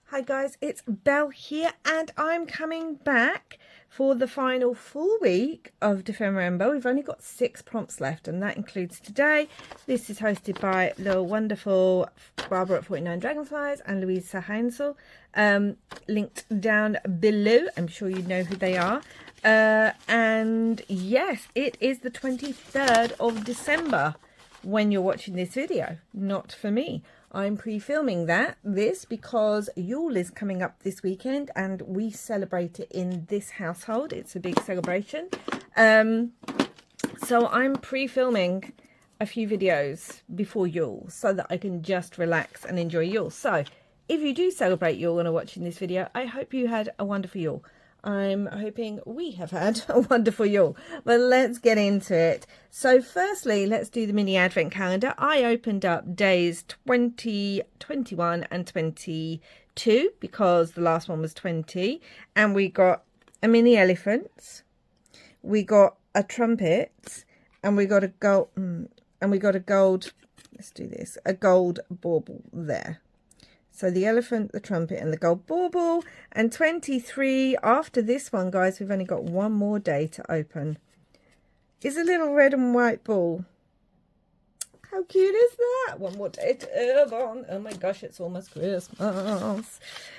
Hi guys, it's Belle here and I'm coming back for the final full week of Ephemerember. We've only got 6 prompts left and that includes today. This is hosted by the wonderful Barbara at 49 Dragonflies and Louisa Hainsel. Linked down below. I'm sure you know who they are. And yes, it is the 23rd of December when you're watching this video, not for me. I'm pre-filming this because Yule is coming up this weekend and we celebrate it in this household. It's a big celebration. So I'm pre-filming a few videos before Yule so that I can just relax and enjoy Yule. So if you do celebrate Yule and are watching this video, I hope you had a wonderful Yule. I'm hoping we have had a wonderful Yule, but let's get into it. So firstly, let's do the mini advent calendar. I opened up days 20, 21 and 22 because the last one was 20, and we got a mini elephant, we got a trumpet, and we got a gold, let's do this, a gold bauble there. So the elephant, the trumpet and the gold bauble. And 23, after this one, guys, we've only got one more day to open, is a little red and white ball. How cute is that? One more day to open. Oh my gosh, it's almost Christmas.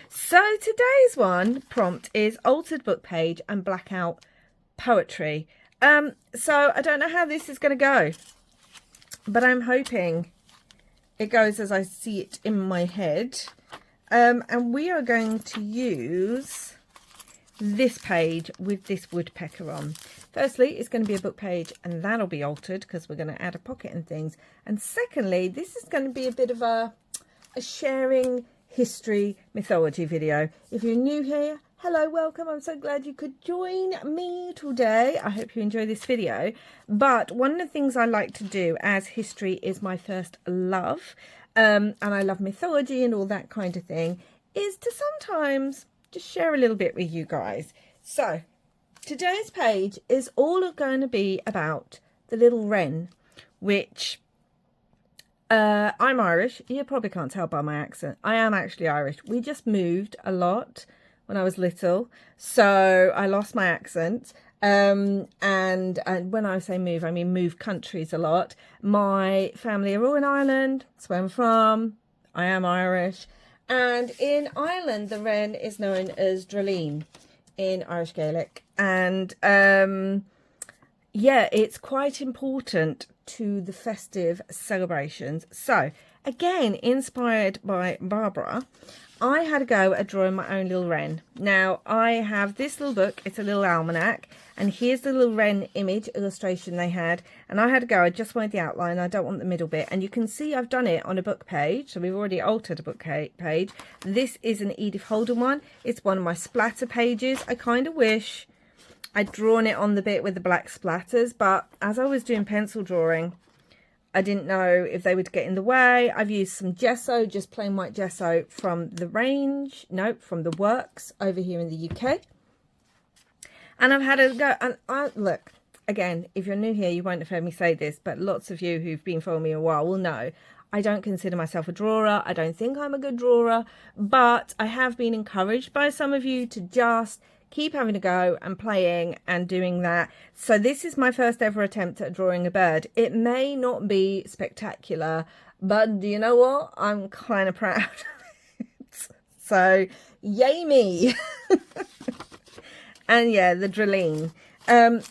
So today's one prompt is altered book page and blackout poetry. So I don't know how this is going to go, but I'm hoping it goes as I see it in my head. And we are going to use this page with this woodpecker on. Firstly, it's going to be a book page and that'll be altered because we're going to add a pocket and things. And secondly, this is going to be a bit of a sharing history mythology video. If you're new here, hello, welcome. I'm so glad you could join me today. I hope you enjoy this video. But one of the things I like to do, as history is my first love, and I love mythology and all that kind of thing, is to sometimes just share a little bit with you guys. So today's page is all going to be about the little wren, which I'm Irish. You probably can't tell by my accent. I am actually Irish. We just moved a lot when I was little, so I lost my accent. And when I say move, I mean move countries a lot. My family are all in Ireland. That's where I'm from. I am Irish. And in Ireland, the wren is known as Draleen in Irish Gaelic. And yeah, it's quite important to the festive celebrations. So again, inspired by Barbara, I had a go at drawing my own little wren. Now, I have this little book. It's a little almanac. And here's the little wren image illustration they had. And I had a go. I just wanted the outline. I don't want the middle bit. And you can see I've done it on a book page. So we've already altered a book page. This is an Edith Holden one. It's one of my splatter pages. I kind of wish I'd drawn it on the bit with the black splatters. But as I was doing pencil drawing, I didn't know if they would get in the way. I've used some gesso, just plain white gesso from the range, from the works over here in the UK. And I've had a go, and look, again, if you're new here, you won't have heard me say this, but lots of you who've been following me a while will know I don't consider myself a drawer. I don't think I'm a good drawer, but I have been encouraged by some of you to just keep having a go and playing and doing that. So this is my first ever attempt at drawing a bird. It may not be spectacular, but do you know what? I'm kind of proud of it. So yay me. And yeah, the Draleen.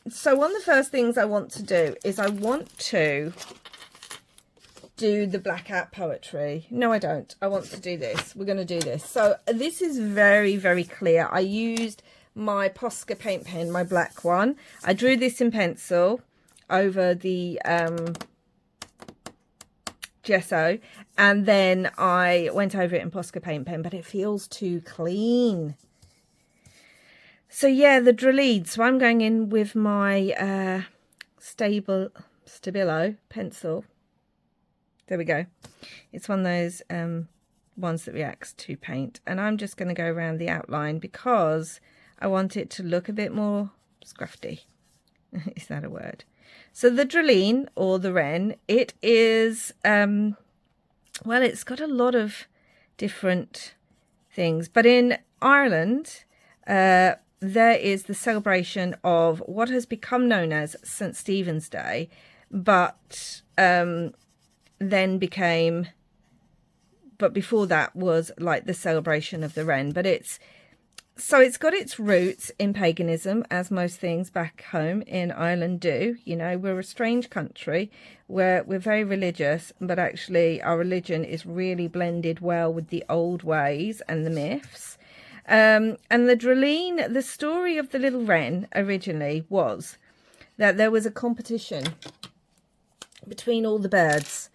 So one of the first things I want to do is I want to do the blackout poetry. No, I don't. I want to do this. We're going to do this. So this is very, very clear. I used my Posca paint pen, my black one. I drew this in pencil over the gesso, and then I went over it in Posca paint pen, but it feels too clean. So yeah, the Draleen. So I'm going in with my Stabilo pencil. There we go. It's one of those ones that reacts to paint, and I'm just going to go around the outline because I want it to look a bit more scruffy. Is that a word? So the Draleen, or the wren, it is, well, it's got a lot of different things. But in Ireland, there is the celebration of what has become known as St. Stephen's Day, but then became, but before that was like the celebration of the Wren. But it's got its roots in paganism, as most things back home in Ireland do. You know, we're a strange country where we're very religious, but actually our religion is really blended well with the old ways and the myths. And the story of the little wren originally was that there was a competition between all the birds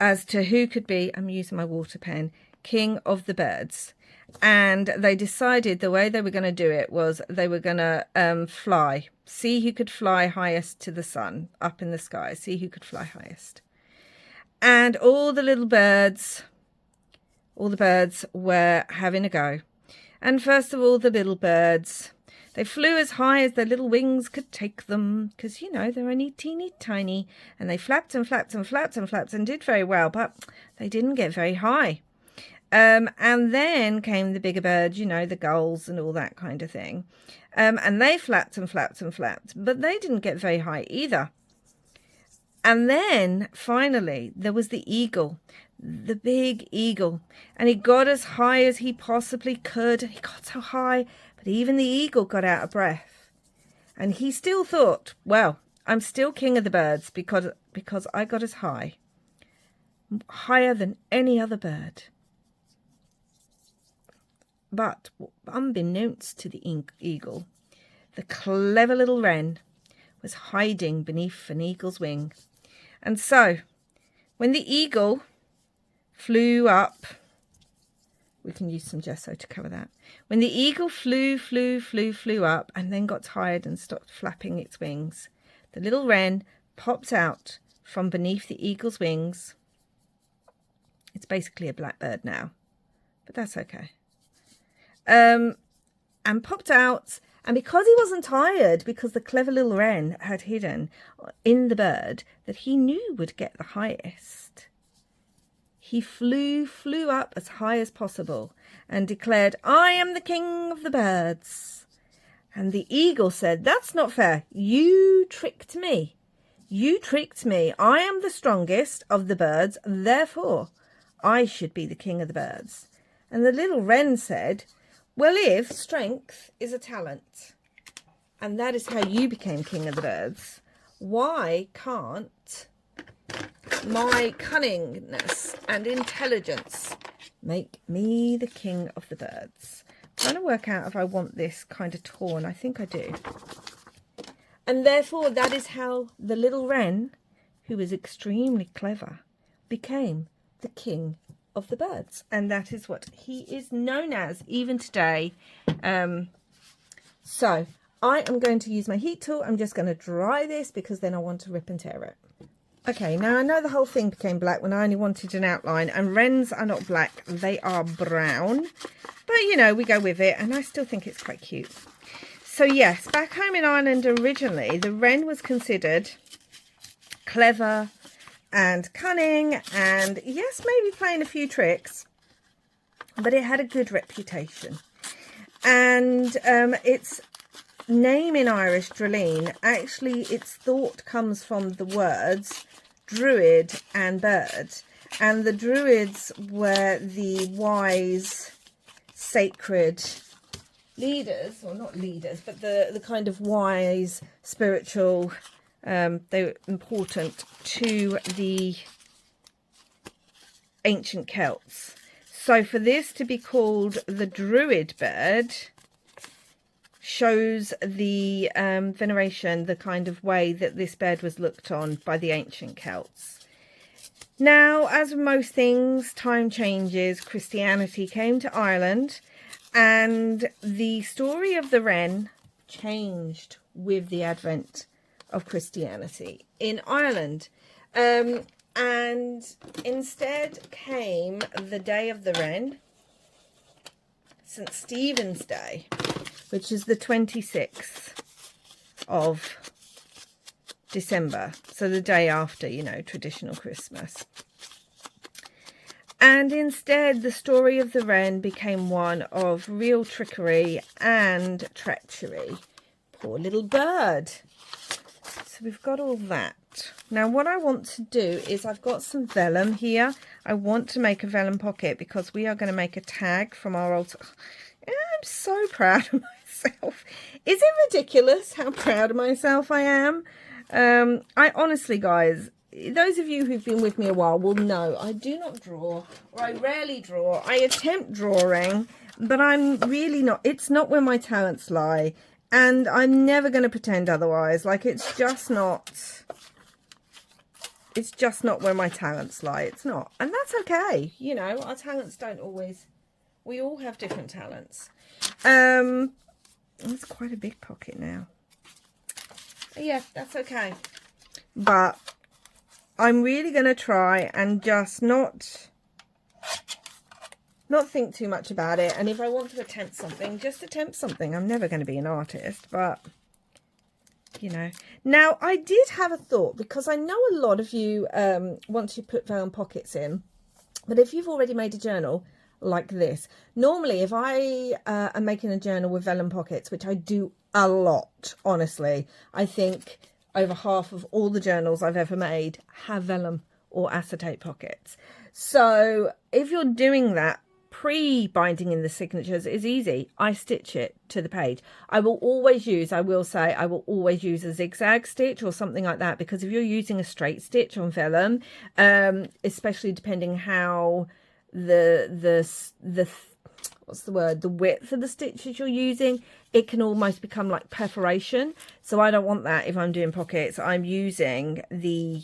as to who could be, I'm using my water pen, king of the birds. And they decided the way they were going to do it was they were going to fly, see who could fly highest to the sun, up in the sky, see who could fly highest. And all the birds were having a go. And first of all, the little birds, they flew as high as their little wings could take them, because, you know, they're only teeny tiny, and they flapped and flapped and flapped and flapped and did very well, but they didn't get very high. And then came the bigger birds, you know, the gulls and all that kind of thing. And they flapped and flapped and flapped, but they didn't get very high either. And then finally there was the eagle, the big eagle, and he got as high as he possibly could. He got so high, but even the eagle got out of breath. And he still thought, well, I'm still king of the birds because I got as high, higher than any other bird. But unbeknownst to the eagle, the clever little wren was hiding beneath an eagle's wing. And so when the eagle flew up, we can use some gesso to cover that. When the eagle flew up and then got tired and stopped flapping its wings, the little wren popped out from beneath the eagle's wings. It's basically a blackbird now, but that's okay. And popped out, and because he wasn't tired, because the clever little wren had hidden in the bird that he knew would get the highest, he flew up as high as possible and declared, I am the king of the birds. And the eagle said, that's not fair. You tricked me. You tricked me. I am the strongest of the birds, therefore I should be the king of the birds. And the little wren said, well, if strength is a talent, and that is how you became king of the birds, why can't my cunningness and intelligence make me the king of the birds? I'm trying to work out if I want this kind of torn. I think I do. And therefore, that is how the little wren, who is extremely clever, became the king of the birds. And that is what he is known as even today. So I am going to use my heat tool. I'm just going to dry this because then I want to rip and tear it. Okay, now I know the whole thing became black when I only wanted an outline, and wrens are not black, they are brown. But, you know, we go with it, and I still think it's quite cute. So, yes, back home in Ireland originally, the wren was considered clever and cunning and, yes, maybe playing a few tricks, but it had a good reputation. And its name in Irish, Droleen, actually its thought comes from the words druid and bird. And the druids were the wise, sacred leaders, or not leaders, but the kind of wise, spiritual, they were important to the ancient Celts. So for this to be called the druid bird shows the veneration, the kind of way that this bird was looked on by the ancient Celts. Now, as with most things, time changes. Christianity came to Ireland, and the story of the wren changed with the advent of Christianity in Ireland. And instead came the day of the wren, St. Stephen's Day, which is the 26th of December. So the day after, you know, traditional Christmas. And instead, the story of the wren became one of real trickery and treachery. Poor little bird. So we've got all that. Now what I want to do is, I've got some vellum here. I want to make a vellum pocket because we are going to make a tag from our old... I'm so proud of myself. Is it ridiculous how proud of myself I am? I honestly, guys, those of you who've been with me a while will know I do not draw, or I rarely draw. I attempt drawing, but I'm really not. It's not where my talents lie, and I'm never going to pretend otherwise. Like, it's just not where my talents lie. It's not, and that's okay. You know, our talents don't always. We all have different talents. It's quite a big pocket now. But yeah, that's okay. But I'm really going to try and just not think too much about it. And if I want to attempt something, just attempt something. I'm never going to be an artist, but you know. Now, I did have a thought, because I know a lot of you want to put vellum pockets in, but if you've already made a journal like this, normally if I am making a journal with vellum pockets, which I do a lot, honestly, I think over half of all the journals I've ever made have vellum or acetate pockets. So if you're doing that, pre-binding in the signatures is easy. I stitch it to the page. I will always use a zigzag stitch or something like that, because if you're using a straight stitch on vellum, especially depending how the width of the stitches you're using, it can almost become like perforation. So I don't want that if I'm doing pockets. I'm using the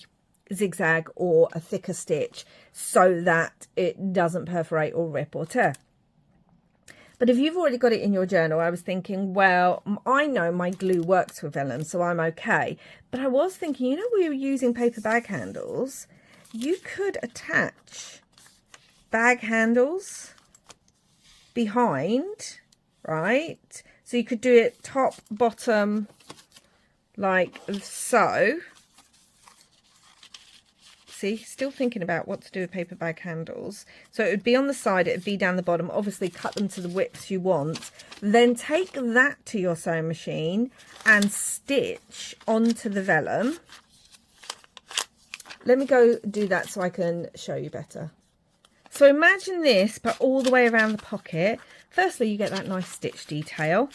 zigzag or a thicker stitch so that it doesn't perforate or rip or tear. But if you've already got it in your journal, I was thinking, well, I know my glue works with vellum, so I'm okay. But I was thinking, you know, we were using paper bag handles. You could attach bag handles behind, right? So you could do it top, bottom, like so. See, still thinking about what to do with paper bag handles. So it would be on the side, it would be down the bottom. Obviously cut them to the widths you want. Then take that to your sewing machine and stitch onto the vellum. Let me go do that so I can show you better. So imagine this, but all the way around the pocket. Firstly, you get that nice stitch detail.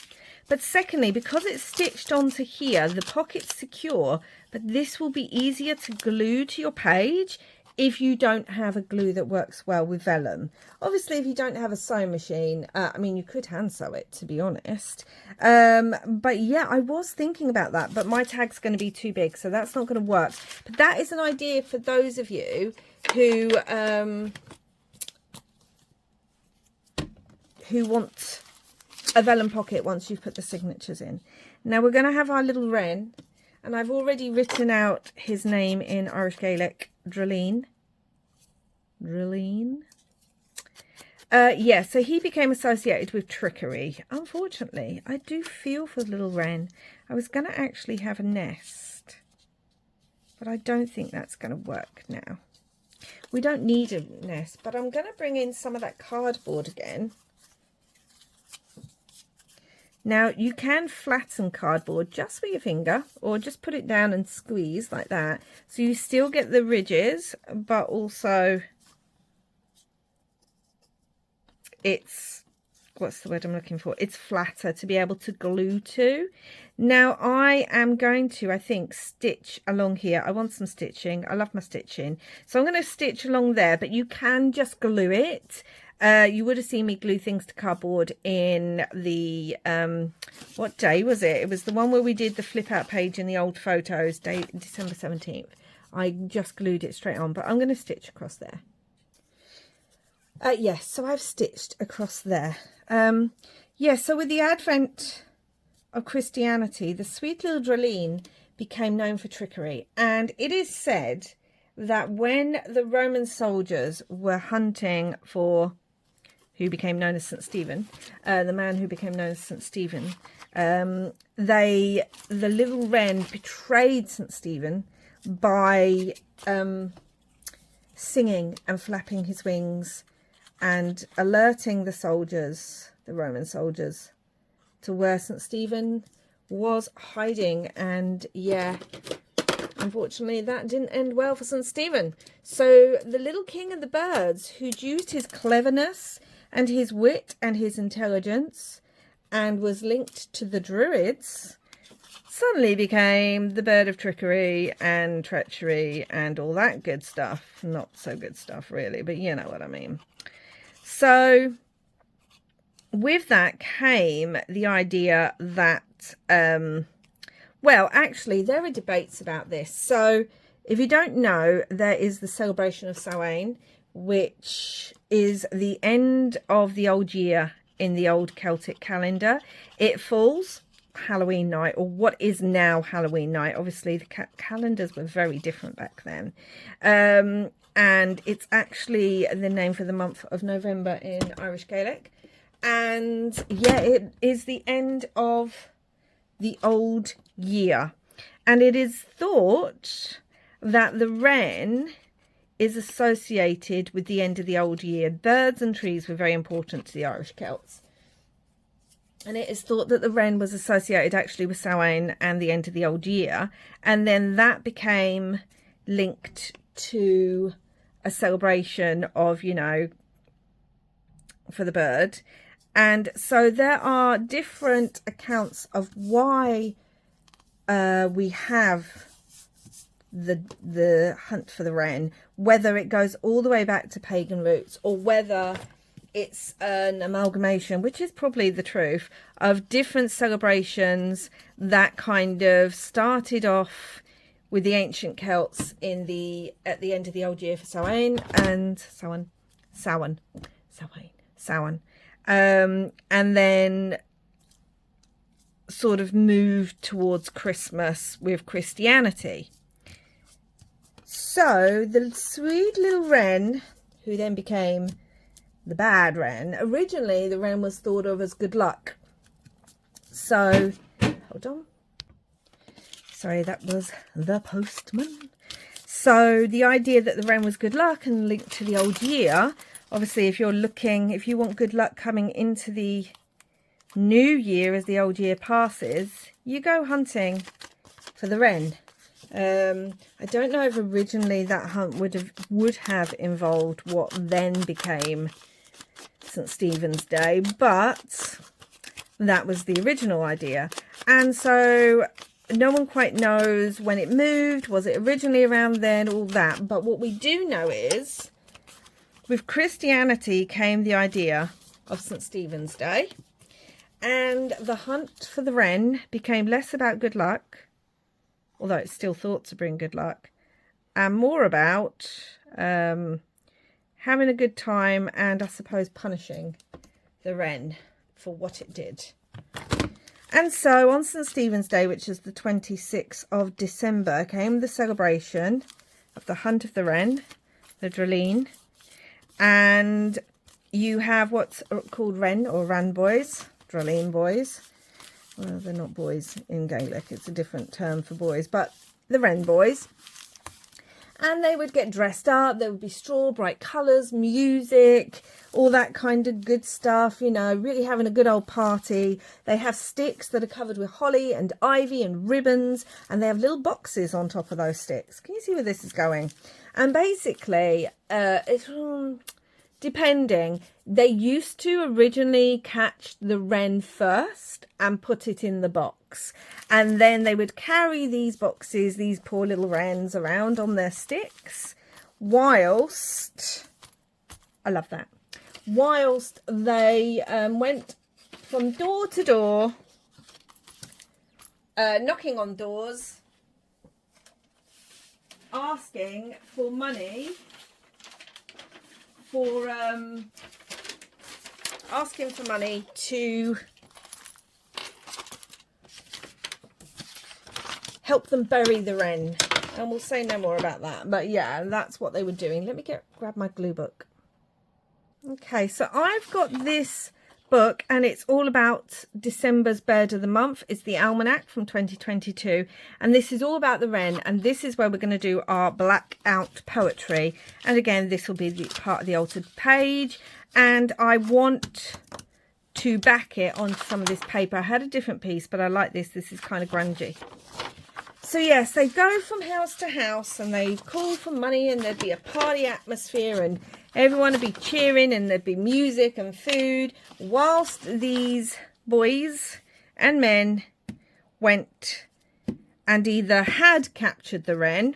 But secondly, because it's stitched onto here, the pocket's secure, but this will be easier to glue to your page if you don't have a glue that works well with vellum. Obviously, if you don't have a sewing machine, I mean, you could hand sew it, to be honest. But yeah, I was thinking about that, but my tag's going to be too big, so that's not going to work. But that is an idea for those of you who want a vellum pocket once you've put the signatures in. Now we're going to have our little wren, and I've already written out his name in Irish Gaelic, Drelene. Yeah, so he became associated with trickery. Unfortunately, I do feel for the little wren. I was going to actually have a nest, but I don't think that's going to work now. We don't need a nest, but I'm going to bring in some of that cardboard again. Now, you can flatten cardboard just with your finger, or just put it down and squeeze like that. So you still get the ridges, but also it's, what's the word I'm looking for? It's flatter to be able to glue to. Now, I am going to, I think, stitch along here. I want some stitching. I love my stitching. So I'm going to stitch along there, but you can just glue it. You would have seen me glue things to cardboard in the, what day was it? It was the one where we did the flip out page in the old photos, December 17th. I just glued it straight on, but I'm going to stitch across there. Yes, so I've stitched across there. Yeah, so with the advent of Christianity, the sweet little Drelene became known for trickery. And it is said that when the Roman soldiers were hunting for who became known as St. Stephen, the man who became known as St. Stephen, the little wren betrayed St. Stephen by singing and flapping his wings and alerting the soldiers, the Roman soldiers, to where St. Stephen was hiding. And yeah, unfortunately that didn't end well for St. Stephen. So the little king of the birds, who'd used his cleverness and his wit and his intelligence and was linked to the Druids, suddenly became the bird of trickery and treachery and all that good stuff. Not so good stuff really, but you know what I mean. So with that came the idea that, well, actually there are debates about this. So if you don't know, there is the celebration of Samhain, which is the end of the old year in the old Celtic calendar. It falls Halloween night, or what is now Halloween night. Obviously the calendars were very different back then, and it's actually the name for the month of November in Irish Gaelic. And yeah, it is the end of the old year, and it is thought that the wren is associated with the end of the old year. Birds and trees were very important to the Irish Celts. And it is thought that the wren was associated actually with Samhain and the end of the old year. And then that became linked to a celebration of, you know, for the bird. And so there are different accounts of why we have the hunt for the wren, whether it goes all the way back to pagan roots or whether it's an amalgamation, which is probably the truth, of different celebrations that kind of started off with the ancient Celts at the end of the old year for Samhain and Samhain, and then sort of moved towards Christmas with Christianity. So the sweet little wren, who then became the bad wren. Originally, the wren was thought of as good luck. So, hold on. Sorry, that was the postman. So, the idea that the wren was good luck and linked to the old year. Obviously, if you want good luck coming into the new year as the old year passes, you go hunting for the wren. I don't know if originally that hunt would have involved what then became St. Stephen's Day, but that was the original idea. And so no one quite knows when it moved. Was it originally around then? All that. But what we do know is with Christianity came the idea of St. Stephen's Day, and the hunt for the wren became less about good luck, although it's still thought to bring good luck, and more about having a good time and, I suppose, punishing the wren for what it did. And so on St. Stephen's Day, which is the 26th of December, came the celebration of the hunt of the wren, the Draleen. And you have what's called wren or ran boys, Draleen boys. Well, they're not boys in Gaelic, it's a different term for boys, but the wren boys. And they would get dressed up, there would be straw, bright colours, music, all that kind of good stuff, you know, really having a good old party. They have sticks that are covered with holly and ivy and ribbons, and they have little boxes on top of those sticks. Can you see where this is going? And basically, depending, they used to originally catch the wren first and put it in the box. And then they would carry these boxes, these poor little wrens, around on their sticks whilst, I love that, whilst they went from door to door, knocking on doors, asking for money for to help them bury the wren. And we'll say no more about that. But yeah, that's what they were doing. Let me grab my glue book. Okay, so I've got this book, and it's all about December's bird of the month. It's the almanac from 2022, and this is all about the wren, and this is where we're going to do our blackout poetry. And again, this will be the part of the altered page, and I want to back it onto some of this paper. I had a different piece, but I like this. This is kind of grungy. So yes, they go from house to house and they call for money, and there'd be a party atmosphere and everyone would be cheering and there'd be music and food, whilst these boys and men went and either had captured the wren,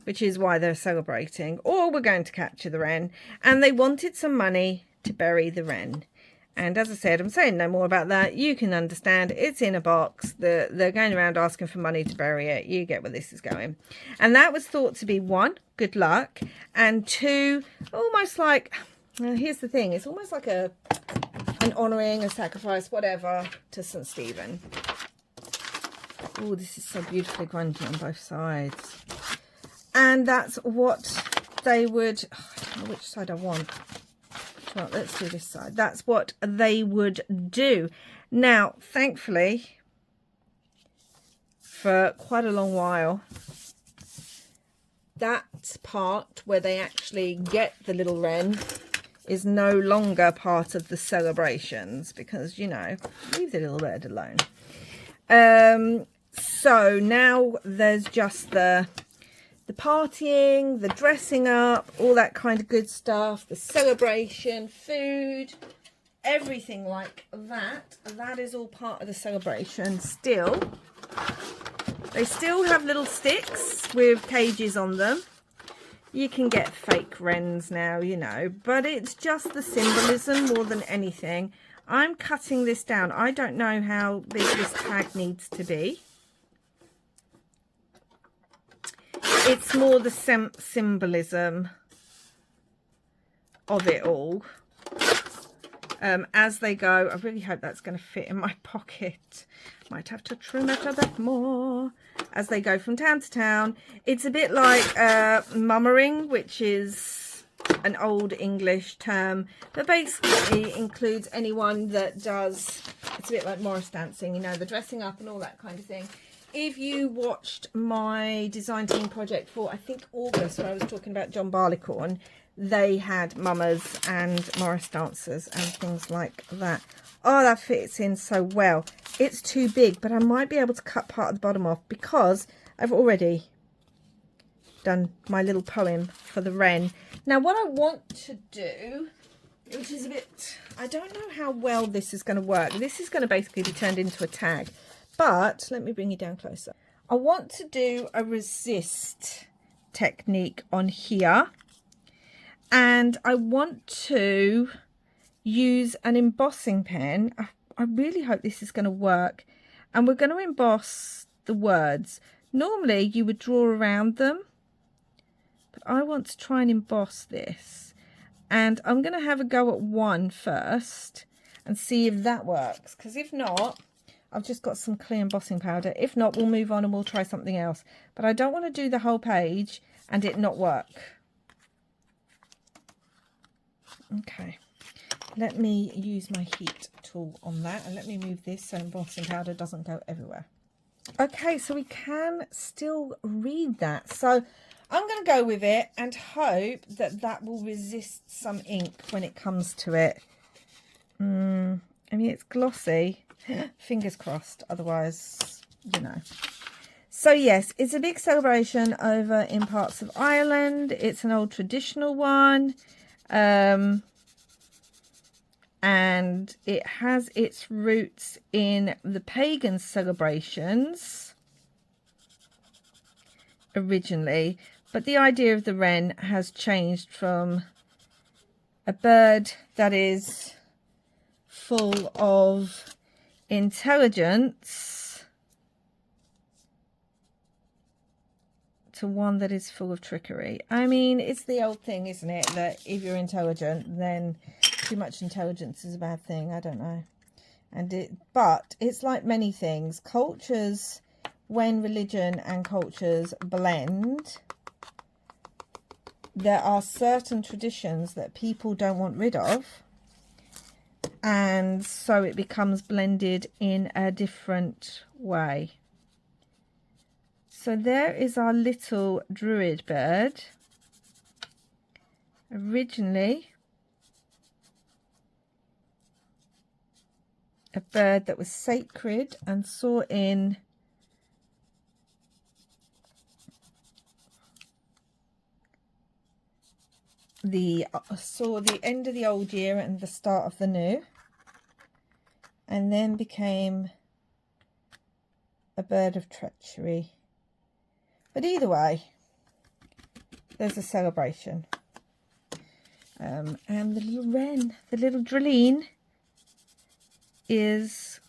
which is why they're celebrating, or were going to capture the wren, and they wanted some money to bury the wren. And as I said, I'm saying no more about that. You can understand. It's in a box. They're going around asking for money to bury it. You get where this is going. And that was thought to be, 1, good luck, and 2, almost like, well, here's the thing. It's almost like an honouring, a sacrifice, whatever, to St. Stephen. Oh, this is so beautifully grungy on both sides. And that's what they would, I don't know which side I want. Well, let's do this side. That's what they would do. Now, thankfully, for quite a long while, that part where they actually get the little wren is no longer part of the celebrations because, you know, leave the little bird alone. So now there's just the partying, the dressing up, all that kind of good stuff, the celebration, food, everything like that. That is all part of the celebration still. They still have little sticks with cages on them. You can get fake wrens now, you know, but it's just the symbolism more than anything. I'm cutting this down. I don't know how big this tag needs to be. It's more the symbolism of it all. As they go, I really hope that's going to fit in my pocket. Might have to trim it a bit more. As they go from town to town. It's a bit like mummering, which is an old English term, but basically includes anyone that does, it's a bit like Morris dancing, you know, the dressing up and all that kind of thing. If you watched my design team project for, I think, August, where I was talking about John Barleycorn, they had mummers and Morris dancers and things like that. Oh, that fits in so well. It's too big, but I might be able to cut part of the bottom off because I've already done my little poem for the wren. Now, what I want to do, which is a bit, I don't know how well this is going to work. This is going to basically be turned into a tag. But let me bring you down closer. I want to do a resist technique on here. And I want to use an embossing pen. I really hope this is going to work. And we're going to emboss the words. Normally you would draw around them. But I want to try and emboss this. And I'm going to have a go at 1 first. And see if that works. Because if not, I've just got some clear embossing powder. If not, we'll move on and we'll try something else. But I don't want to do the whole page and it not work. Okay. Let me use my heat tool on that. And let me move this so embossing powder doesn't go everywhere. Okay, so we can still read that. So I'm going to go with it and hope that that will resist some ink when it comes to it. I mean, it's glossy. Fingers crossed, otherwise, you know. So yes, it's a big celebration over in parts of Ireland. It's an old traditional one, and it has its roots in the pagan celebrations originally, but the idea of the wren has changed from a bird that is full of intelligence to one that is full of trickery. I mean, it's the old thing, isn't it, that if you're intelligent, then too much intelligence is a bad thing. I don't know. But it's like many things. Cultures, when religion and cultures blend, there are certain traditions that people don't want rid of. and so it becomes blended in a different way. So there is our little druid bird. Originally a bird that was sacred and saw in the end of the old year and the start of the new, and then became a bird of treachery. But either way, there's a celebration. And the little wren, the little drilline, is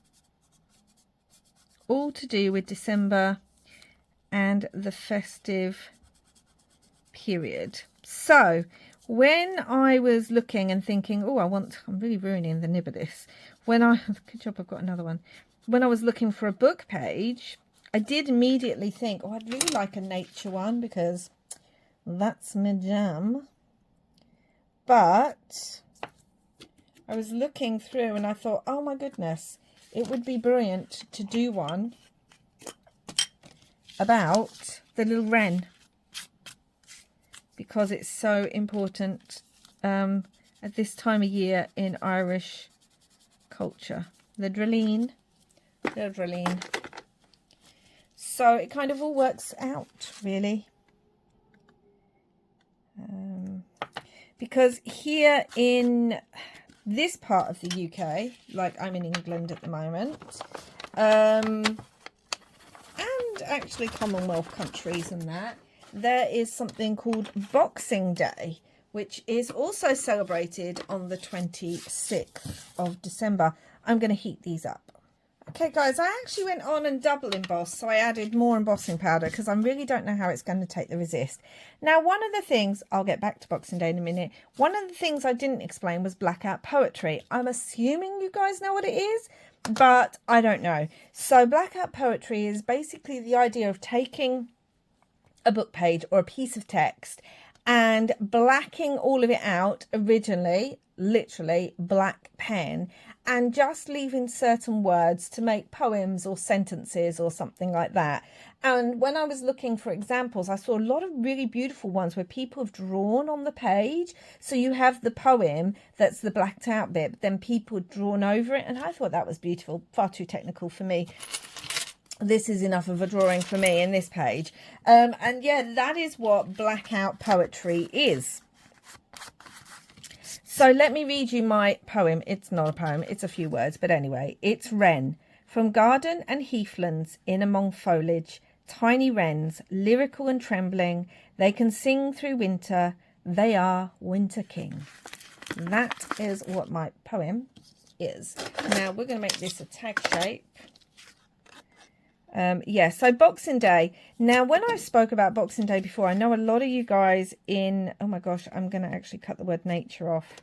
all to do with December and the festive period. So when I was looking and thinking, oh, I'm really ruining the nib of this. Good job, I've got another one. When I was looking for a book page, I did immediately think, oh, I'd really like a nature one because that's my jam. But I was looking through and I thought, oh my goodness, it would be brilliant to do one about the little wren, because it's so important at this time of year in Irish culture. The drilline. So it kind of all works out, really. Because here in this part of the UK, like I'm in England at the moment, and actually Commonwealth countries and that, there is something called Boxing Day, which is also celebrated on the 26th of December. I'm going to heat these up. Okay guys, I actually went on and double embossed, so I added more embossing powder because I really don't know how it's going to take the resist. Now, one of the things, I'll get back to Boxing Day in a minute, one of the things I didn't explain was blackout poetry. I'm assuming you guys know what it is, but I don't know. So blackout poetry is basically the idea of taking a book page or a piece of text and blacking all of it out originally, literally black pen, and just leaving certain words to make poems or sentences or something like that. And when I was looking for examples, I saw a lot of really beautiful ones where people have drawn on the page. So you have the poem, that's the blacked out bit, but then people had drawn over it. And I thought that was beautiful, far too technical for me. This is enough of a drawing for me in this page. And yeah, that is what blackout poetry is. So let me read you my poem. It's not a poem, it's a few words, but anyway, it's Wren. From garden and heathlands in among foliage, tiny wrens, lyrical and trembling, they can sing through winter, they are winter king. That is what my poem is. Now we're going to make this a tag shape. Yeah, so Boxing Day. Now, when I spoke about Boxing Day before, I know a lot of you guys in... Oh my gosh, I'm going to actually cut the word nature off.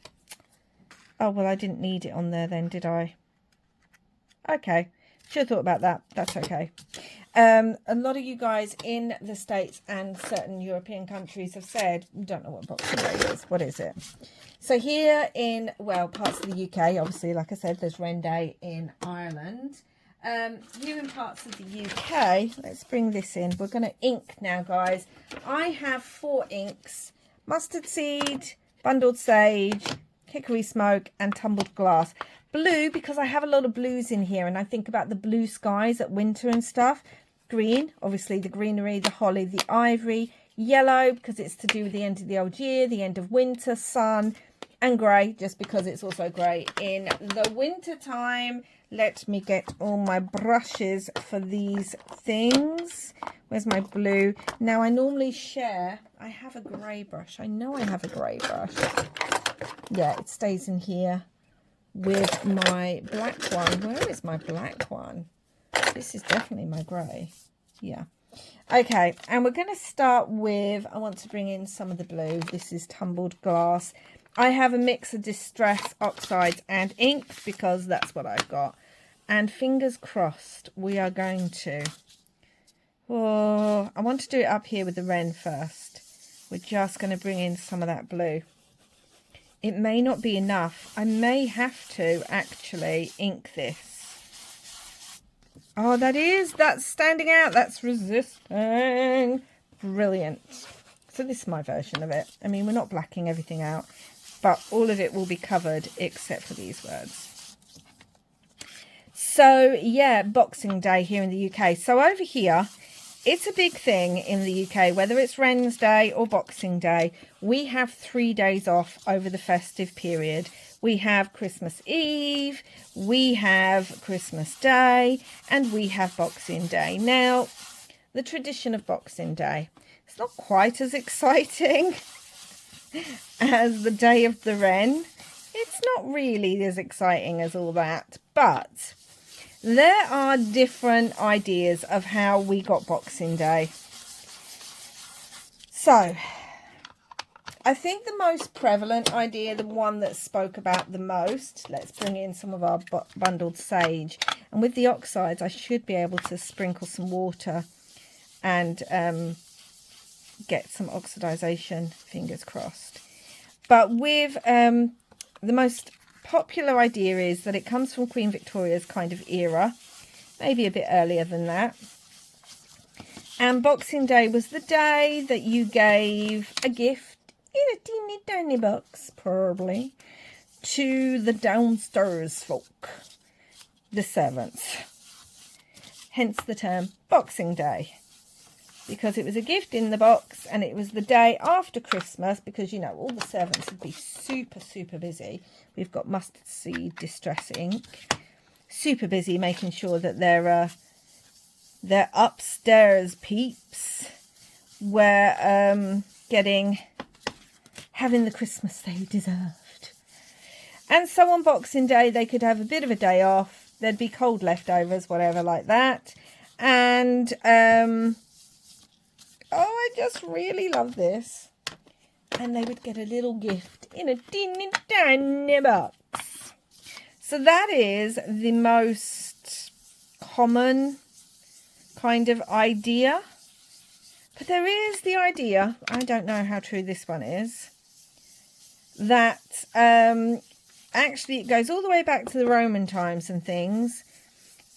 Oh, well, I didn't need it on there then, did I? Okay, should have thought about that. That's okay. A lot of you guys in the States and certain European countries have said, don't know what Boxing Day is. What is it? So here in, well, parts of the UK, obviously, like I said, there's Wren Day in Ireland. Here in parts of the UK, let's bring this in. We're going to ink now, guys. I have 4 inks: mustard seed, bundled sage, hickory smoke, and tumbled glass. Blue, because I have a lot of blues in here, and I think about the blue skies at winter and stuff. Green, obviously the greenery, the holly, the ivory. Yellow, because it's to do with the end of the old year, the end of winter, sun. And grey, just because it's also grey in the winter time. Let me get all my brushes for these things. Where's my blue? Now, I normally share. I have a grey brush. I know I have a grey brush. Yeah, it stays in here with my black one. Where is my black one? This is definitely my grey. Yeah. Okay, and we're going to start with, I want to bring in some of the blue. This is tumbled glass. I have a mix of distress oxides and inks because that's what I've got. And fingers crossed, we are going to... Oh, I want to do it up here with the wren first. We're just going to bring in some of that blue. it may not be enough. I may have to actually ink this. Oh, that's standing out. That's resisting. Brilliant. So this is my version of it. I mean, we're not blacking everything out, but all of it will be covered except for these words. So yeah, Boxing Day here in the UK. So over here, it's a big thing in the UK, whether it's Wren's Day or Boxing Day. We have 3 days off over the festive period. We have Christmas Eve, we have Christmas Day, and we have Boxing Day. Now, the tradition of Boxing Day, it's not quite as exciting as the Day of the Wren. It's not really as exciting as all that, but there are different ideas of how we got Boxing Day. So, I think the most prevalent idea, the one that spoke about the most, let's bring in some of our bundled sage. And with the oxides, I should be able to sprinkle some water and get some oxidization, fingers crossed. But with the most popular idea is that it comes from Queen Victoria's kind of era, maybe a bit earlier than that. And Boxing Day was the day that you gave a gift in a teeny tiny box, probably, to the downstairs folk, the servants. Hence the term Boxing Day, because it was a gift in the box and it was the day after Christmas, because, you know, all the servants would be super, super busy. We've got mustard seed distress ink. Super busy making sure that their upstairs peeps were having the Christmas they deserved. And so on Boxing Day, they could have a bit of a day off. There'd be cold leftovers, whatever like that. And, oh, I just really love this. And they would get a little gift in a teeny tiny box. So that is the most common kind of idea. But there is the idea, I don't know how true this one is, that actually it goes all the way back to the Roman times and things,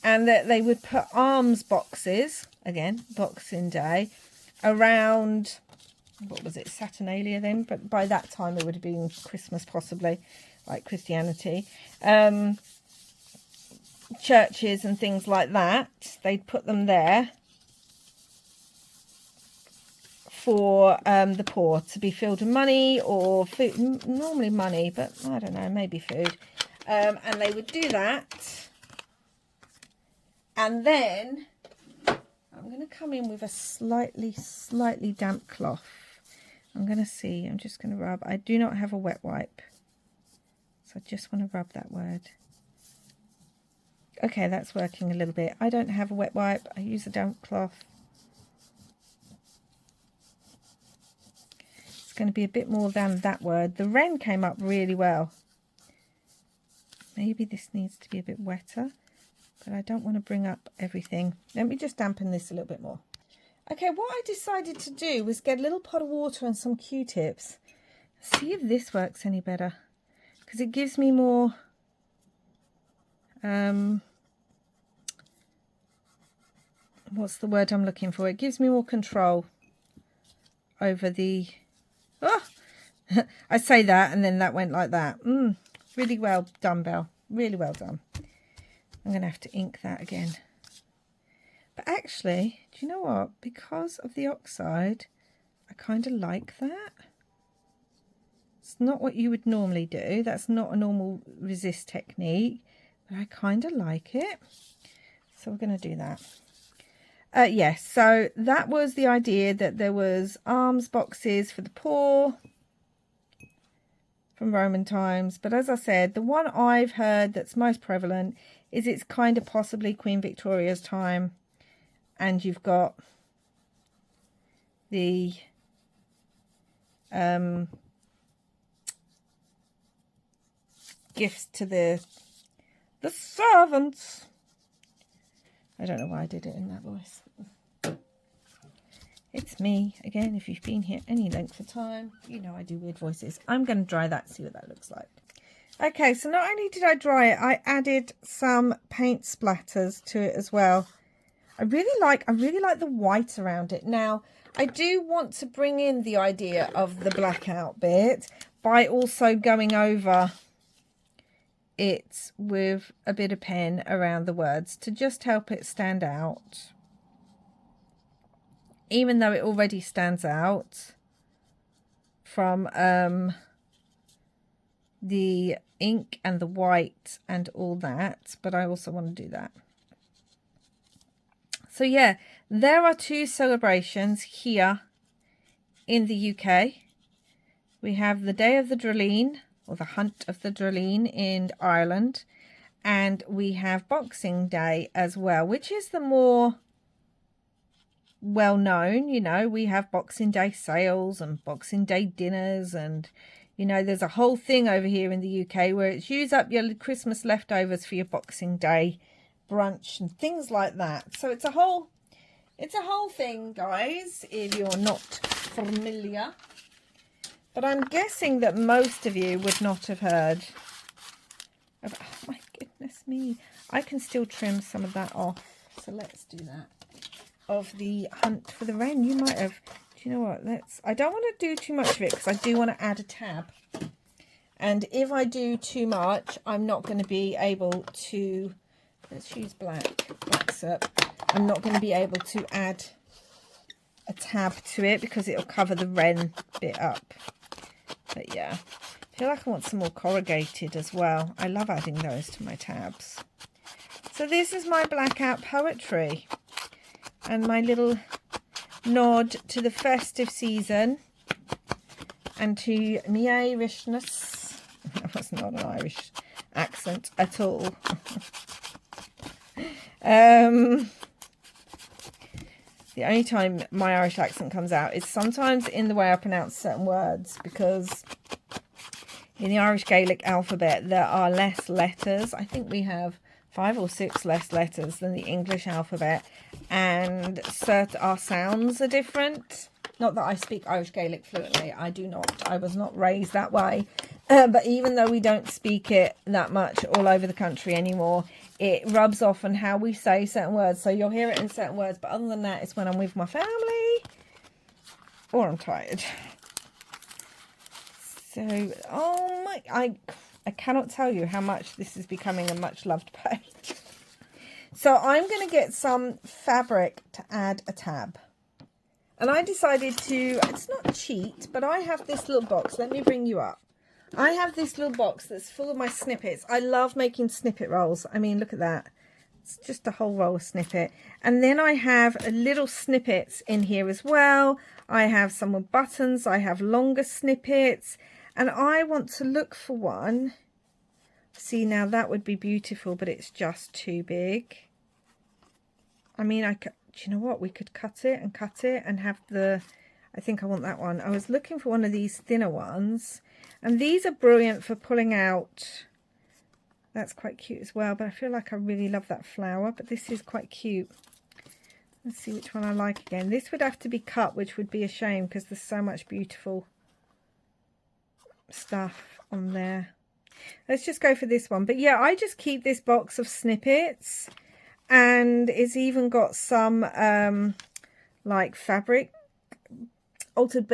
and that they would put alms boxes, again, Boxing Day, around, what was it, Saturnalia then? But by that time it would have been Christmas possibly, like Christianity. Churches and things like that, they'd put them there for the poor to be filled with money or food, normally money, but I don't know, maybe food. And they would do that. And then I'm going to come in with a slightly damp cloth. I'm going to see, I'm just going to rub. I do not have a wet wipe, so I just want to rub that word. Okay, that's working a little bit. I don't have a wet wipe. I use a damp cloth. It's going to be a bit more than that word. The Wren came up really well. Maybe this needs to be a bit wetter, but I don't want to bring up everything. Let me just dampen this a little bit more. Okay, what I decided to do was get a little pot of water and some Q-tips. See if this works any better, because it gives me more what's the word I'm looking for? It gives me more control over the... Oh! I say that and then that went like that. Really well done, Belle. Really well done. I'm going to have to ink that again. But actually, do you know what? Because of the oxide, I kind of like that. It's not what you would normally do. That's not a normal resist technique. But I kind of like it. So we're going to do that. Yes, so that was the idea, that there was alms boxes for the poor from Roman times. But as I said, the one I've heard that's most prevalent is it's kind of possibly Queen Victoria's time. And you've got the gifts to the servants. I don't know why I did it in that voice. It's me again. If you've been here any length of time, you know I do weird voices. I'm going to dry that, see what that looks like. Okay, so not only did I dry it, I added some paint splatters to it as well. I really like the white around it. Now, I do want to bring in the idea of the blackout bit by also going over it with a bit of pen around the words to just help it stand out. Even though it already stands out from the ink and the white and all that, but I also want to do that. So yeah, there are two celebrations here in the UK. We have the Day of the Drolleen, or the Hunt of the Drolleen in Ireland, and we have Boxing Day as well, which is the more well known. You know, we have Boxing Day sales and Boxing Day dinners, and you know, there's a whole thing over here in the UK where it's use up your Christmas leftovers for your Boxing Day brunch and things like that. So it's a whole thing, guys, if you're not familiar. But I'm guessing that most of you would not have heard of, oh my goodness me, I can still trim some of that off. So let's do that. Of the Hunt for the Wren. You might have, do you know what, I don't want to do too much of it because I do want to add a tab. And if I do too much, I'm not going to be able to, let's use black soap. I'm not going to be able to add a tab to it because it'll cover the Wren bit up. But yeah, I feel like I want some more corrugated as well. I love adding those to my tabs. So this is my blackout poetry and my little nod to the festive season and to my Irishness. That was not an Irish accent at all. The only time my Irish accent comes out is sometimes in the way I pronounce certain words, because in the Irish Gaelic alphabet there are less letters. I think we have 5 or 6 less letters than the English alphabet, and our sounds are different. Not that I speak Irish Gaelic fluently, I do not. I was not raised that way. But even though we don't speak it that much all over the country anymore, it rubs off on how we say certain words. So you'll hear it in certain words, but other than that, it's when I'm with my family or I'm tired. So, oh my, I cannot tell you how much this is becoming a much loved page. So I'm going to get some fabric to add a tab. And I decided to, it's not cheat, but I have this little box. Let me bring you up. I have this little box that's full of my snippets. I love making snippet rolls. I mean, look at that. It's just a whole roll of snippet. And then I have little snippets in here as well. I have some with buttons. I have longer snippets. And I want to look for one. See, now that would be beautiful, but it's just too big. I mean, do you know what? We could cut it and have the, I think I want that one. I was looking for one of these thinner ones. And these are brilliant for pulling out. That's quite cute as well. But I feel like I really love that flower. But this is quite cute. Let's see which one I like again. This would have to be cut, which would be a shame because there's so much beautiful stuff on there. Let's just go for this one. But yeah, I just keep this box of snippets. And it's even got some like fabric. Altered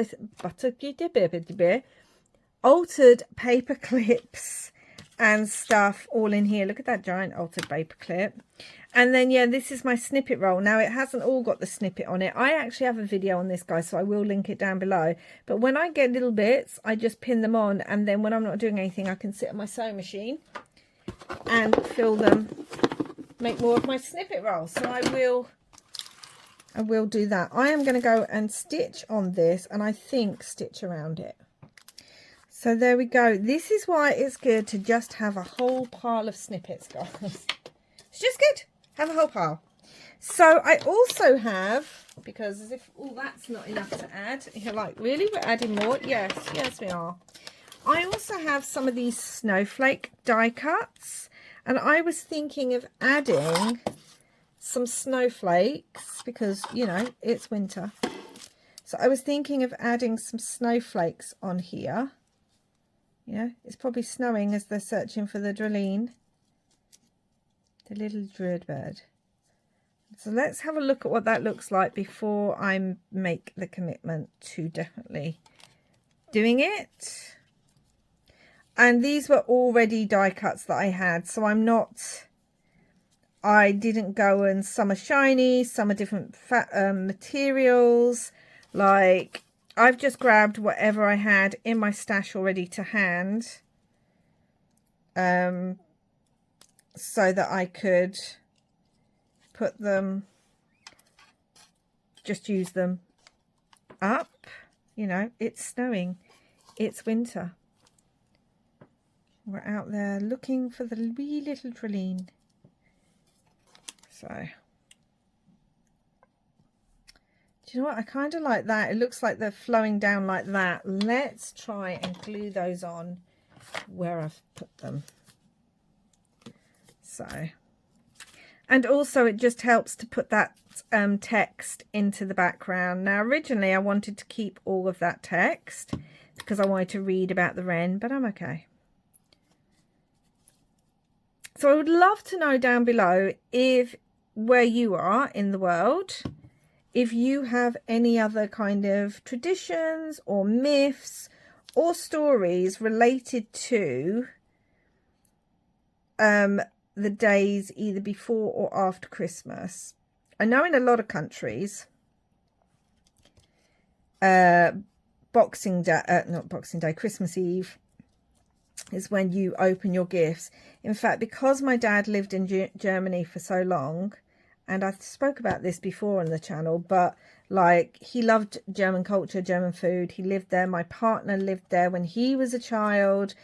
paper clips and stuff all in here. Look at that giant altered paper clip. And then yeah, this is my snippet roll. Now it hasn't all got the snippet on it. I actually have a video on this, guys, so I will link it down below. But when I get little bits, I just pin them on, and then when I'm not doing anything, I can sit on my sewing machine and fill them, make more of my snippet roll. So I will do that. I am going to go and stitch on this, and I think stitch around it. So there we go. This is why it's good to just have a whole pile of snippets, guys. It's just good. Have a whole pile. So I also have, because as if all that's not enough to add, you're like, really? We're adding more? Yes, yes we are. I also have some of these snowflake die cuts, and I was thinking of adding some snowflakes because, you know, it's winter. So I was thinking of adding some snowflakes on here. Yeah, it's probably snowing as they're searching for the draline, the little druid bird. So let's have a look at what that looks like before I make the commitment to definitely doing it. And these were already die cuts that I had, so I didn't go and some are shiny, some are different materials. Like, I've just grabbed whatever I had in my stash already to hand, so that I could put them, just use them up. You know, it's snowing, it's winter. We're out there looking for the wee little draline. So, do you know what? I kind of like that. It looks like they're flowing down like that. Let's try and glue those on where I've put them. So, and also it just helps to put that text into the background. Now, originally I wanted to keep all of that text because I wanted to read about the wren, but I'm okay. So I would love to know down below, if where you are in the world, if you have any other kind of traditions or myths or stories related to the days either before or after Christmas. I know in a lot of countries, Boxing Day, not Boxing Day, Christmas Eve is when you open your gifts. In fact, because my dad lived in Germany for so long, and I spoke about this before on the channel, but like, he loved German culture, German food. He lived there. My partner lived there when he was a child.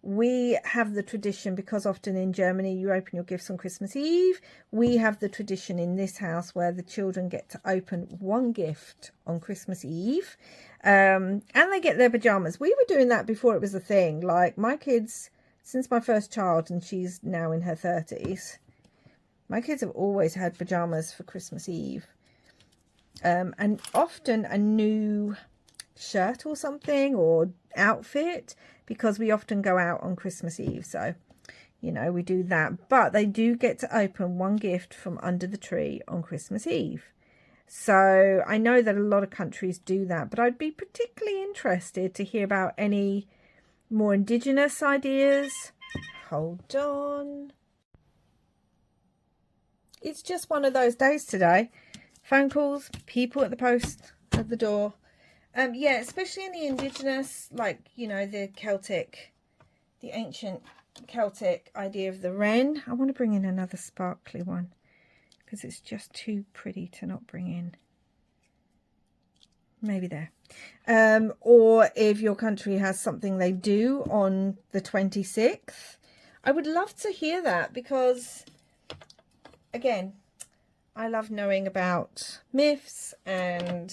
We have the tradition, because often in Germany you open your gifts on Christmas Eve. We have the tradition in this house where the children get to open one gift on Christmas Eve, and they get their pajamas. We were doing that before it was a thing. Like, my kids, since my first child, and she's now in her 30s, my kids have always had pajamas for Christmas Eve, and often a new shirt or something, or outfit, because we often go out on Christmas Eve. So, you know, we do that. But they do get to open one gift from under the tree on Christmas Eve. So I know that a lot of countries do that, but I'd be particularly interested to hear about any more indigenous ideas. Hold on. It's just one of those days today. Phone calls, people at the post, at the door. Yeah, especially in the indigenous, like, you know, the Celtic, the ancient Celtic idea of the wren. I want to bring in another sparkly one because it's just too pretty to not bring in. Maybe there. Or if your country has something they do on the 26th, I would love to hear that, because again, I love knowing about myths and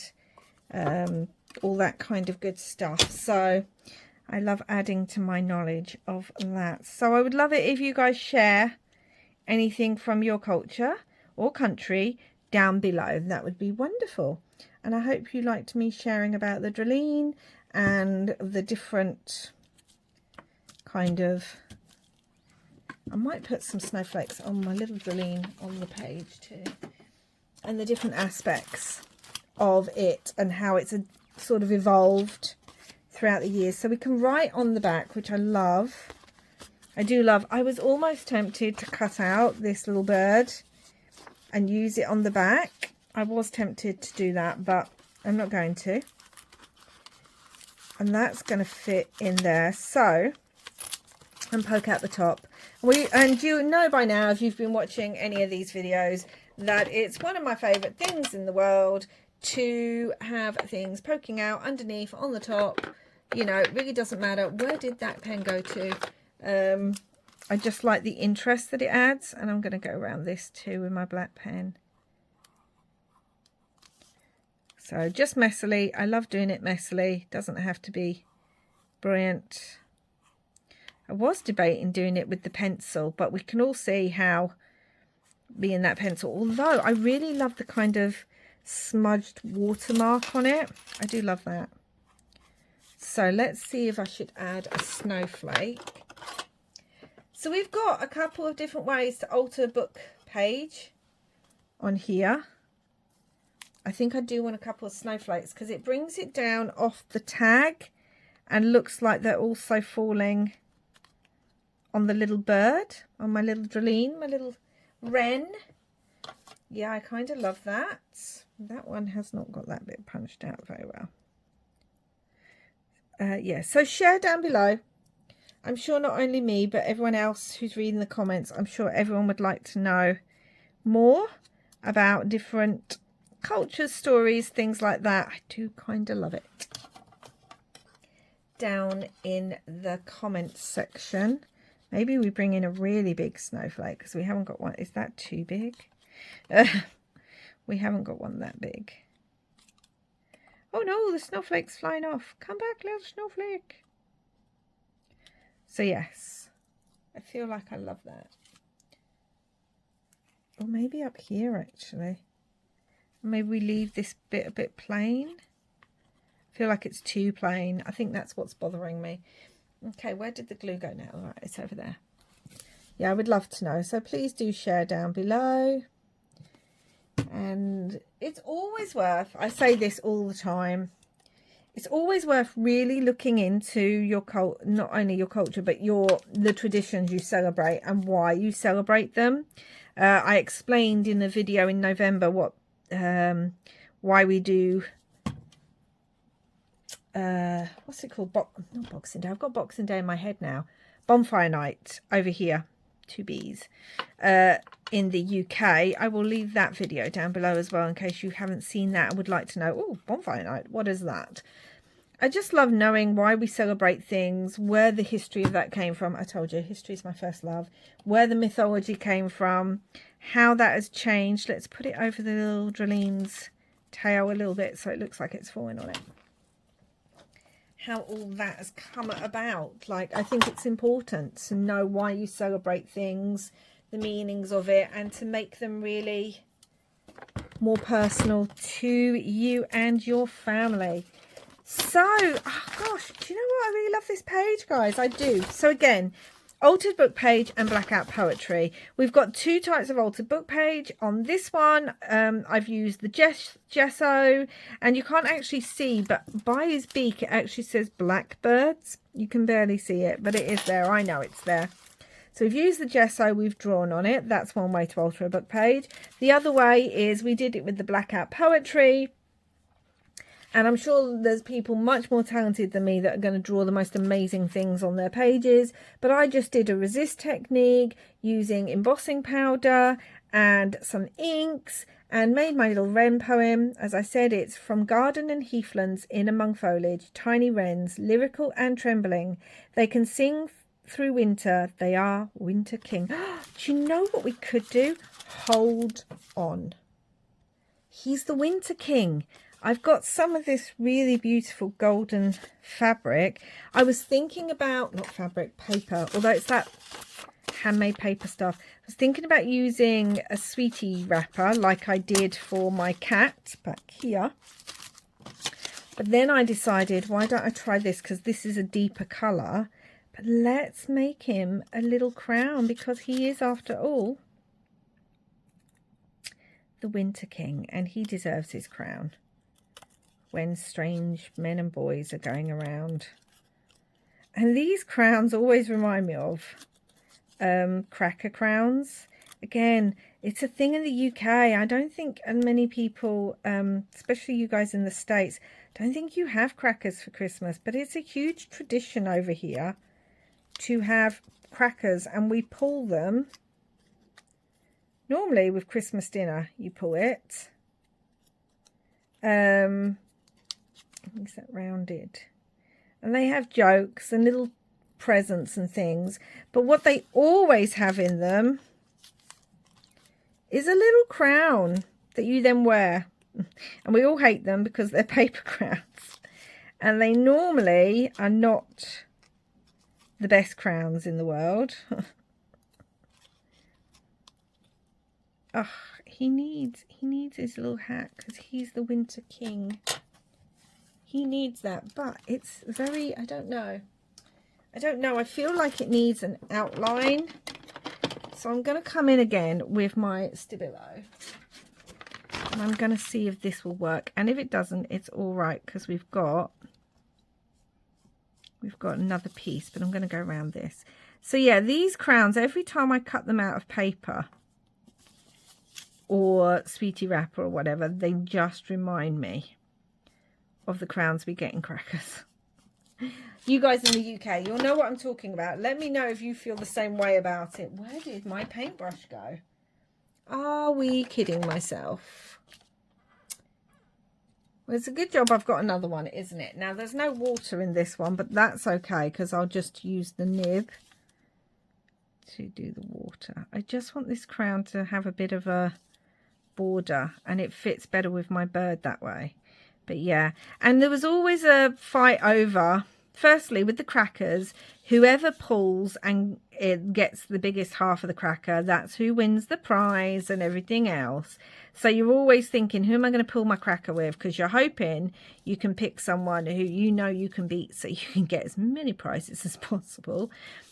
all that kind of good stuff. So I love adding to my knowledge of that. So I would love it if you guys share anything from your culture or country down below. That would be wonderful. And I hope you liked me sharing about the draline and the different kind of, I might put some snowflakes on my little draline on the page too, and the different aspects of it and how it's sort of evolved throughout the years. So we can write on the back, which I love. I do love. I was almost tempted to cut out this little bird and use it on the back. I was tempted to do that, but I'm not going to. And that's going to fit in there. So, and poke out the top. And you know by now, if you've been watching any of these videos, that it's one of my favourite things in the world to have things poking out underneath, on the top. You know, it really doesn't matter. Where did that pen go to? I just like the interest that it adds, and I'm going to go around this too with my black pen. So just messily. I love doing it messily. Doesn't have to be brilliant. I was debating doing it with the pencil, but we can all see how being that pencil, although I really love the kind of smudged watermark on it. I do love that. So let's see if I should add a snowflake. So we've got a couple of different ways to alter a book page on here. I think I do want a couple of snowflakes because it brings it down off the tag and looks like they're also falling on the little bird, on my little Draleen, my little Wren. Yeah, I kind of love that. That one has not got that bit punched out very well. Yeah, so share down below. I'm sure not only me, but everyone else who's reading the comments, I'm sure everyone would like to know more about different cultures, stories, things like that. I do kind of love it. Down in the comments section, maybe we bring in a really big snowflake because we haven't got one. Is that too big? We haven't got one that big. Oh no, the snowflake's flying off. Come back, little snowflake. So yes, I feel like I love that. Or maybe up here actually. Maybe we leave this bit a bit plain. I feel like it's too plain. I think that's what's bothering me. Okay, where did the glue go now? All right, it's over there. Yeah, I would love to know. So please do share down below. And it's always worth, I say this all the time, it's always worth really looking into your cult, not only your culture, but the traditions you celebrate and why you celebrate them. I explained in a video in November what why we do what's it called? Not Boxing Day. I've got Boxing Day in my head now. Bonfire night over here. 2 B's. In the UK. I will leave that video down below as well in case you haven't seen that and would like to know, oh, bonfire night, what is that? I just love knowing why we celebrate things, where the history of that came from. I told you, history is my first love. Where the mythology came from, how that has changed. Let's put it over the little Draleen's tail a little bit so it looks like it's falling on it. How all that has come about. Like, I think it's important to know why you celebrate things, the meanings of it, and to make them really more personal to you and your family. So, oh gosh, do you know what? I really love this page, guys. I do. So again, altered book page and blackout poetry. We've got 2 types of altered book page. On this one, I've used the gesso, and you can't actually see, but by his beak it actually says blackbirds. You can barely see it, but it is there. I know it's there. So we've used the gesso, we've drawn on it. That's one way to alter a book page. The other way is we did it with the blackout poetry. And I'm sure there's people much more talented than me that are going to draw the most amazing things on their pages. But I just did a resist technique using embossing powder and some inks and made my little wren poem. As I said, it's from garden and heathlands in among foliage, tiny wrens, lyrical and trembling. They can sing through winter. They are winter king. Do you know what we could do? Hold on. He's the winter king. I've got some of this really beautiful golden fabric. I was thinking about, not fabric, paper, although it's that handmade paper stuff. I was thinking about using a sweetie wrapper like I did for my cat back here. But then I decided, why don't I try this? Because this is a deeper colour. But let's make him a little crown because he is, after all, the winter king and he deserves his crown. When strange men and boys are going around. And these crowns always remind me of cracker crowns. Again, it's a thing in the UK. I don't think many people, especially you guys in the States, don't think you have crackers for Christmas. But it's a huge tradition over here to have crackers. And we pull them. Normally with Christmas dinner, you pull it. Is that rounded? And they have jokes and little presents and things, but what they always have in them is a little crown that you then wear. And we all hate them because they're paper crowns, and they normally are not the best crowns in the world. Oh, he needs his little hat because he's the Winter King. He needs that, but it's very, I don't know. I feel like it needs an outline. So I'm going to come in again with my Stabilo. And I'm going to see if this will work. And if it doesn't, it's all right because we've got another piece, but I'm going to go around this. So yeah, these crowns, every time I cut them out of paper or sweetie wrapper or whatever, they just remind me of the crowns we get in crackers. You guys in the UK, you'll know what I'm talking about. Let me know if you feel the same way about it. Where did my paintbrush go? Are we kidding myself? Well, it's a good job I've got another one, isn't it? Now, there's no water in this one, but that's okay because I'll just use the nib to do the water. I just want this crown to have a bit of a border and it fits better with my bird that way. But yeah, and there was always a fight over, firstly with the crackers, whoever pulls and it gets the biggest half of the cracker, that's who wins the prize and everything else. So you're always thinking, who am I going to pull my cracker with? Because you're hoping you can pick someone who you know you can beat so you can get as many prizes as possible.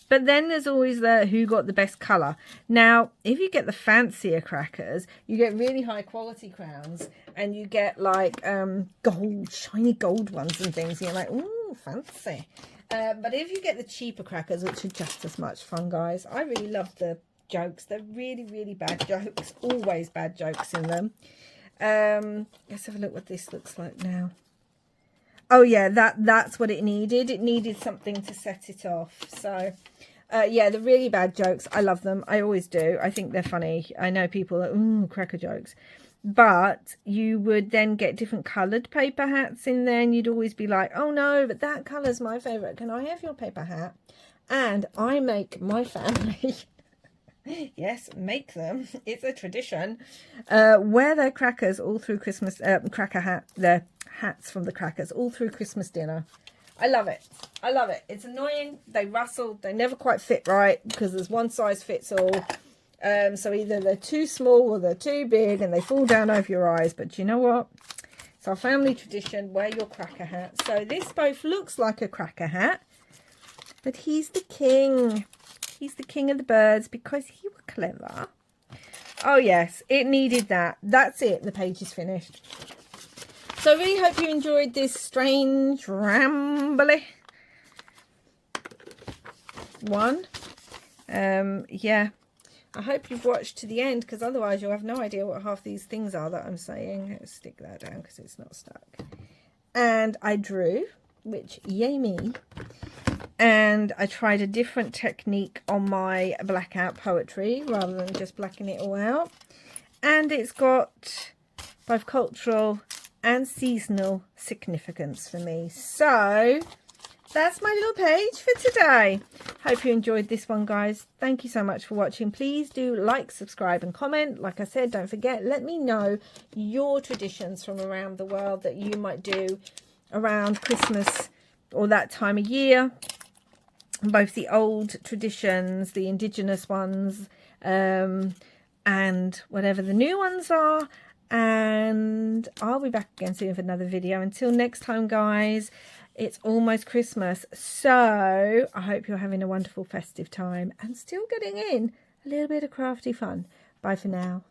But then there's always the who got the best colour. Now, if you get the fancier crackers, you get really high quality crowns and you get like gold, shiny gold ones and things. And you're like, ooh, fancy. But if you get the cheaper crackers, which are just as much fun, guys. I really love the jokes. They're really, really bad jokes. Always bad jokes in them. Let's have a look what this looks like now. Oh yeah, that's what it needed. It needed something to set it off. So yeah, the really bad jokes, I love them. I always do. I think they're funny. I know people are, ooh, cracker jokes. But you would then get different coloured paper hats in there, and you'd always be like, oh no, but that colour's my favourite. Can I have your paper hat? And I make my family, yes, make them. It's a tradition. Wear their crackers all through Christmas, their hats from the crackers all through Christmas dinner. I love it. I love it. It's annoying. They rustle. They never quite fit right because there's one size fits all. So either they're too small or they're too big and they fall down over your eyes. But you know what? It's our family tradition. Wear your cracker hat. So this both looks like a cracker hat, but he's the king. He's the king of the birds because he was clever. Oh yes, it needed that. That's it. The page is finished. So I really hope you enjoyed this strange, rambly one. Yeah. I hope you've watched to the end because otherwise you'll have no idea what half these things are that I'm saying. Let's stick that down because it's not stuck. And I drew, which yay me. And I tried a different technique on my blackout poetry rather than just blacking it all out. And it's got both cultural and seasonal significance for me. So that's my little page for today. Hope you enjoyed this one, guys. Thank you so much for watching. Please do like, subscribe and comment. Like I said, don't forget, let me know your traditions from around the world that you might do around Christmas or that time of year. Both the old traditions, the indigenous ones, and whatever the new ones are. And I'll be back again soon for another video. Until next time, guys, it's almost Christmas. So I hope you're having a wonderful festive time and still getting in a little bit of crafty fun. Bye for now.